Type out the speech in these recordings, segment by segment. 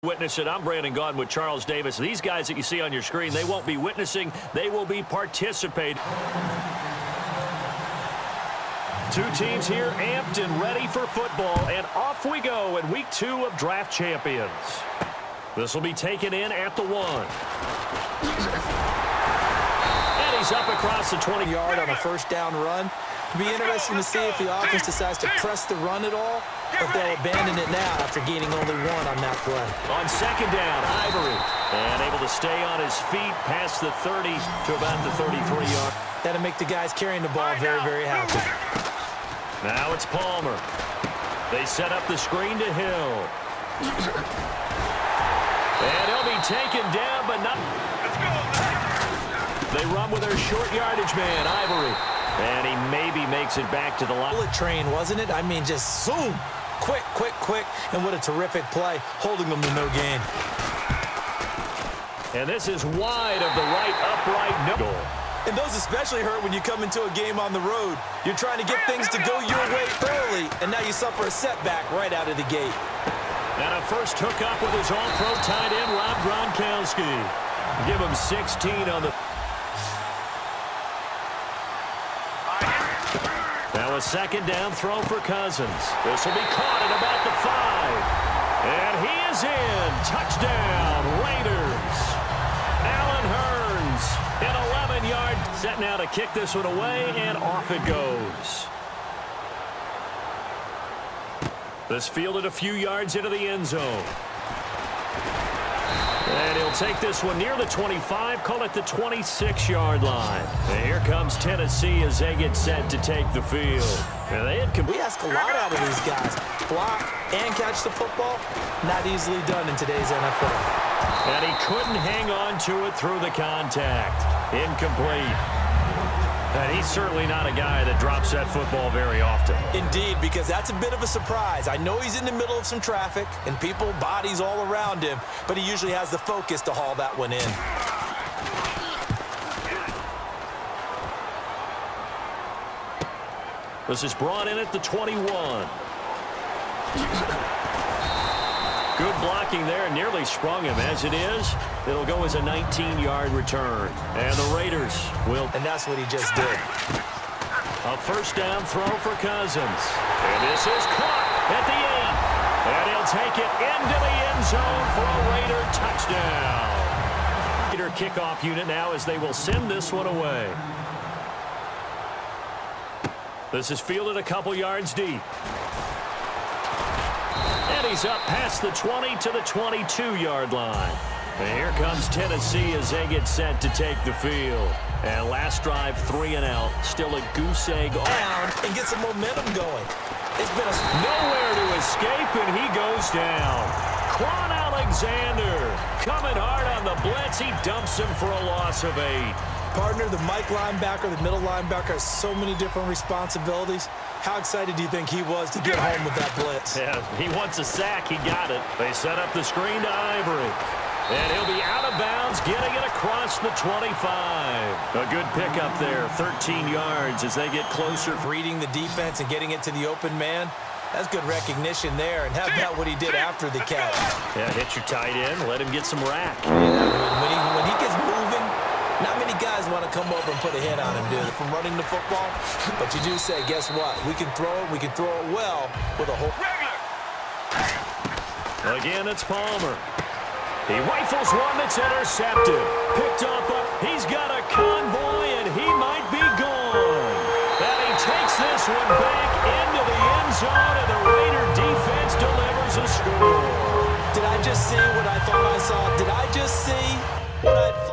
Witness it. I'm Brandon Gaudin with Charles Davis. These guys that you see on your screen, they won't be witnessing. They will be participating. Two teams here amped and ready for football, and off we go in week 2 of Draft Champions. This will be taken in at the 1. And he's up across the 20-yard on a first down run. It'll be interesting to see if the offense decides to press the run at all, or if they'll abandon it now after gaining only 1 on that play. On second down, Ivory. And able to stay on his feet past the 30 to about the 33-yard. That'll make the guys carrying the ball very, very happy. Now it's Palmer. They set up the screen to Hill. And he'll be taken down, but not. They run with their short yardage man, Ivory. And he maybe makes it back to the line. Bullet train, wasn't it? I mean, just zoom. Quick, quick, quick. And what a terrific play, holding them to no gain. And this is wide of the right upright goal. And those especially hurt when you come into a game on the road. You're trying to get things to go your way early, and now you suffer a setback right out of the gate. And a first hookup with his all-pro tight end, Rob Gronkowski. Give him 16 on the... Now a second down throw for Cousins. This will be caught at about the 5. And he is in. Touchdown, Raiders. Allen Hurns, an 11-yard set now to kick this one away, and off it goes. This fielded a few yards into the end zone. And he'll take this one near the 25, call it the 26-yard line. And here comes Tennessee as they get set to take the field. And we ask a lot out of these guys. Block and catch the football, not easily done in today's NFL. And he couldn't hang on to it through the contact. Incomplete. And he's certainly not a guy that drops that football very often. Indeed, because that's a bit of a surprise. I know he's in the middle of some traffic and people, bodies all around him, but he usually has the focus to haul that one in. This is brought in at the 21. Good blocking there, nearly sprung him. As it is, it'll go as a 19-yard return. And the Raiders will. And that's what he just did. A first down throw for Cousins. And this is caught at the 8. And he'll take it into the end zone for a Raider touchdown. Raider kickoff unit now as they will send this one away. This is fielded a couple yards deep. And he's up past the 20 to the 22-yard line. And here comes Tennessee as they get set to take the field. And last drive, 3 and out. Still a goose egg down and get some momentum going. It's been nowhere to escape, and he goes down. Quan Alexander coming hard on the blitz. He dumps him for a loss of 8. Partner, the Mike linebacker, the middle linebacker has so many different responsibilities. How excited do you think he was to get home with that blitz? Yeah, he wants a sack. He got it. They set up the screen to Ivory. And he'll be out of bounds, getting it across the 25. A good pickup there, 13 yards as they get closer. Reading the defense and getting it to the open man. That's good recognition there. And how about what he did after the catch? Yeah, hit your tight end, let him get some rack. Yeah, when he gets moving, not many guys want to come over and put a hit on him, do they, from running the football? But you do say, guess what? We can throw it well with a whole... Again, it's Palmer. He rifles one that's intercepted. Picked up, he's got a convoy, and he might be gone. And he takes this one back into the end zone, and the Raider defense delivers a score. Did I just see what I thought I saw? Did I just see what I thought?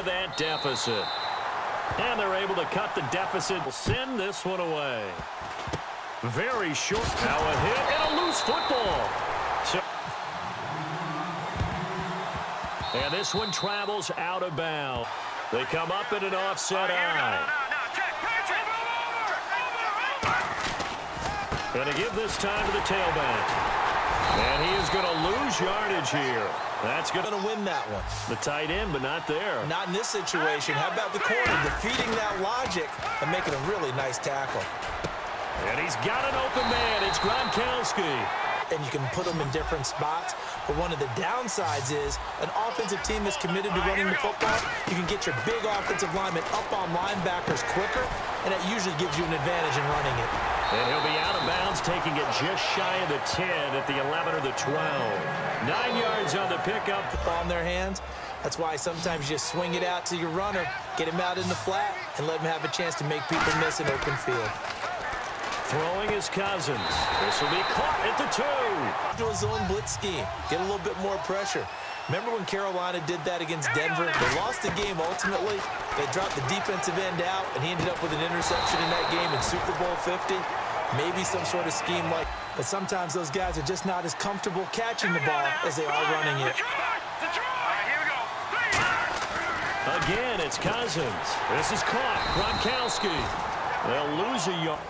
of that deficit. And they're able to cut the deficit. Send this one away. Very short. Now a hit and a loose football. And this one travels out of bounds. They come up in an offset eye. Going to give this time to the tailback. And he is going to lose yardage here. That's going to win that one. The tight end, but not there. Not in this situation. How about the corner defeating that logic and making a really nice tackle? And he's got an open man. It's Gronkowski. And you can put them in different spots. But one of the downsides is an offensive team that's committed to running the football. You can get your big offensive lineman up on linebackers quicker, and that usually gives you an advantage in running it. And he'll be out of bounds, taking it just shy of the 10 at the 11 or the 12. 9 yards on the pickup. The ball in their hands. That's why sometimes you just swing it out to your runner, get him out in the flat, and let him have a chance to make people miss an open field. Throwing his Cousins. This will be caught at the 2. To his own blitz scheme. Get a little bit more pressure. Remember when Carolina did that against Denver? They lost the game ultimately. They dropped the defensive end out, and he ended up with an interception in that game in Super Bowl 50. Maybe some sort of scheme like, but sometimes those guys are just not as comfortable catching the ball as they are running it. Again, it's Cousins. This is caught. Gronkowski. They'll lose a yard.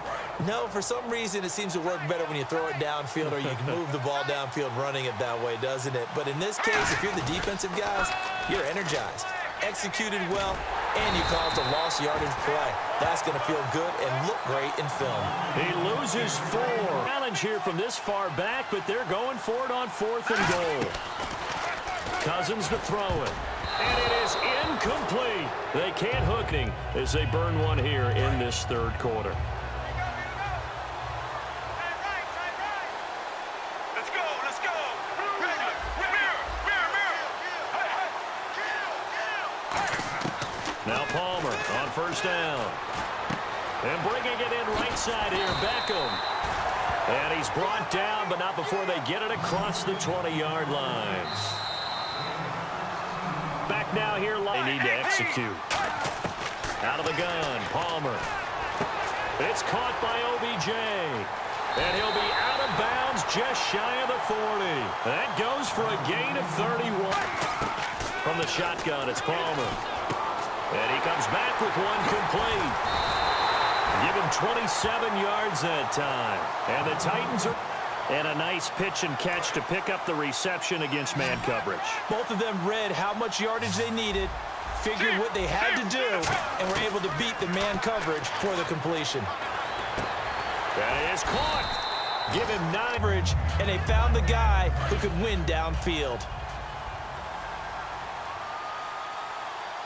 No, for some reason, it seems to work better when you throw it downfield or you can move the ball downfield running it that way, doesn't it? But in this case, if you're the defensive guys, you're energized, executed well, and you caused a lost yardage play. That's going to feel good and look great in film. He loses 4. Challenge here from this far back, but they're going for it on 4th and goal. Cousins to throw it. And it is incomplete. They can't hook him as they burn one here in this 3rd quarter. Now Palmer on 1st down. And bringing it in right side here, Beckham. And he's brought down, but not before they get it across the 20-yard line. Back now here. They need to execute. Out of the gun, Palmer. It's caught by OBJ. And he'll be out of bounds just shy of the 40. That goes for a gain of 31. From the shotgun, it's Palmer. And he comes back with one complete. Give him 27 yards that time. And the Titans are... And a nice pitch and catch to pick up the reception against man coverage. Both of them read how much yardage they needed, figured what they had to do, and were able to beat the man coverage for the completion. That is caught. Give him 9 average, and they found the guy who could win downfield.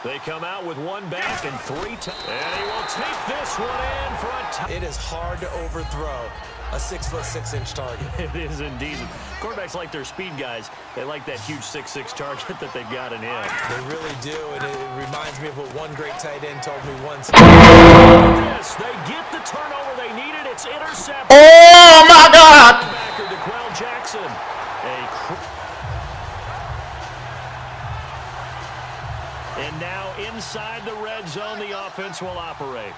They come out with one back and 3 and he will take this one in for a touchdown. It is hard to overthrow a 6'6" target. It is indeed. Quarterbacks like their speed guys. They like that huge 6'6" target that they've got in him. They really do, and it reminds me of what one great tight end told me once. Yes, they get the turnover they needed. It's intercepted. Oh, my God! Backer to Quell Jackson. And now inside the red zone, the offense will operate.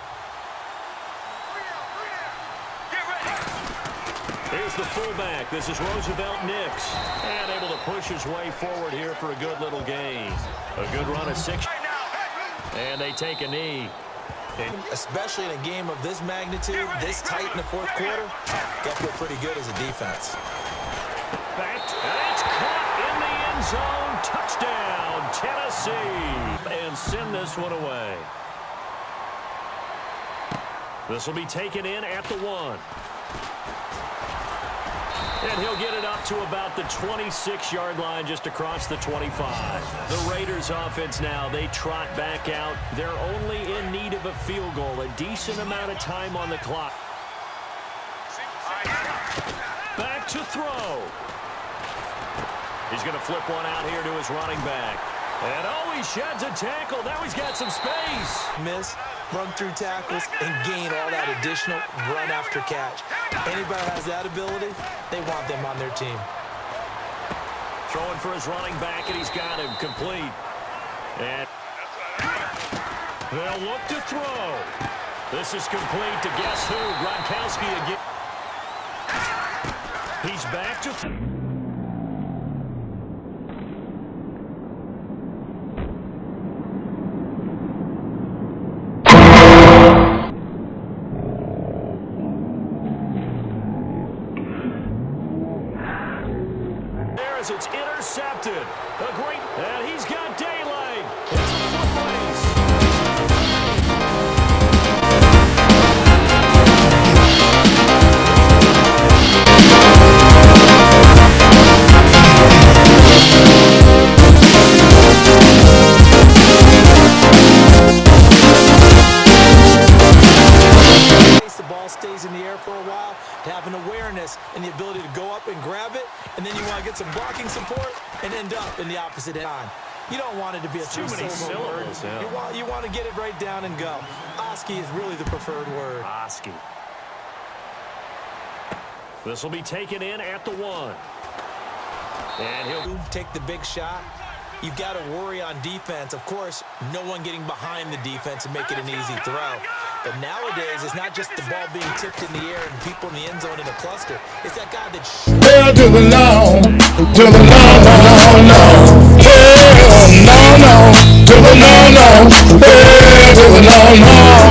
Here's the fullback. This is Roosevelt Nix. And able to push his way forward here for a good little gain. A good run of 6. And they take a knee. Especially in a game of this magnitude, this tight in the 4th quarter, got to feel pretty good as a defense. Back, and it's caught in the end zone. Touchdown, Tennessee. And send this one away. This will be taken in at the 1. And he'll get it up to about the 26-yard line, just across the 25. The Raiders offense now, they trot back out. They're only in need of a field goal, a decent amount of time on the clock. Back to throw. He's going to flip one out here to his running back. And oh, he sheds a tackle. Now he's got some space. Miss, run through tackles, and gain all that additional run after catch. Anybody has that ability, they want them on their team. Throwing for his running back, and he's got him complete. And They'll look to throw. This is complete to guess who? Gronkowski again. He's back to there as it's intercepted. A great, and he's got daylight. It's a foot race. Stays in the air for a while, to have an awareness and the ability to go up and grab it, and then you want to get some blocking support and end up in the opposite end. You don't want it to be a three-syllable word. Yeah. You want to get it right down and go. Oski is really the preferred word. Oski. This will be taken in at the 1. And he'll take the big shot. You've got to worry on defense. Of course, no one getting behind the defense and make it an easy throw. But nowadays, it's not just the ball being tipped in the air and people in the end zone in a cluster. It's that guy that Hell to the no, to the no, no, no. Hell no, no, to the no, no. Hell to the no, no.